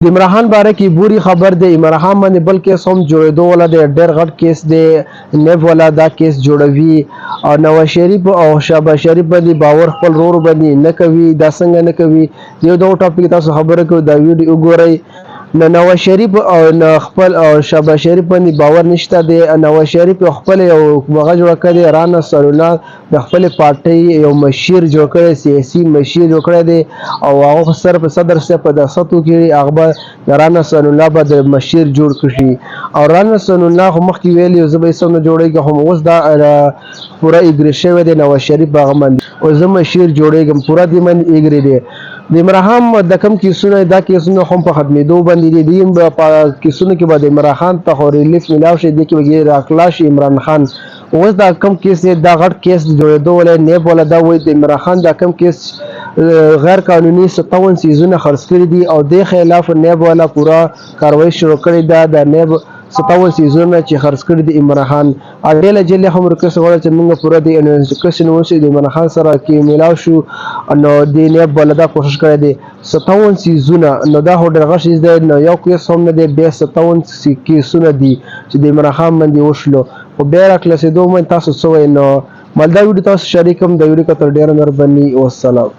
د عمران خان باره کې بوري خبر دی. عمران خان باندې بل کیس هم جوړېدو والا دی، ډېر غټ کیس دی، نیب والا دا کیس جوړوي او نواز شریف او شهباز شریف باندې باور خپل رور باندې نه کوي. دا څنګه نه کوي؟ یو دغه ټاپک تاسو خبره کوي، دا ویډیو وګورئ. نه نواز شریف او نه خپل او شهباز شریف باندې باور نشته دی. نواز شریف خپل یو هغه جوړ کړی، رانا سرونا د خپل پارټۍ یو مشیر جوړ کړی، سیاسي مشیر جوړ کړی دی او هغه سره په صدر سره په داستو کې هغه به رانا سرونا به د مشیر جوړ کړي او رانا سرونا خو مخکې ویلي زه به یې څه نه جوړېږم، خو اوس دا پوره ایګرې شوی دی نواز شریف په هغه باندې او زه مشیر جوړېږم، پوره دې باندې ایګرې دی. د عمران خان د کوم کیسونه دا کیسونه هم په ختمېدو باندې دي. دې په کیسونو کې به د عمران خان ته خو ریلیف میلاو شي، دې کې به راخلاص شي عمران خان. اوس دا کوم کیس دی، دا غټ کیس جوړېدو ولی نیب والا دا وایي د عمران خان دا کوم کیس غیر قانوني 57 سیزونه خرڅ کړي دي او دې خلاف نیب والا پوره کاروایی شروع کړې ده. د نیب 57 سیزونه چې خرڅ کړي دي عمران خان اډېله جلې هم ورکوي غواړي چې موږ پوره د انویسټیګیشن وشي د عمران خان سره کې میلاو شو. نو د نیب والا دا کوشش کړی دی 57 سیزونه، نو دا هو ډېر غټ سیز دی، نو یو کیس هم نه دی، بیا 57 کیسونه دي چې د عمران خان باندې وشلو. خو بیا راخلاصېدو باندې تاسو څه وایئ؟ نو مالدا ویډیو تاسو شریک کړم، د ویډیو کتل ډېره مهرباني، والسلام.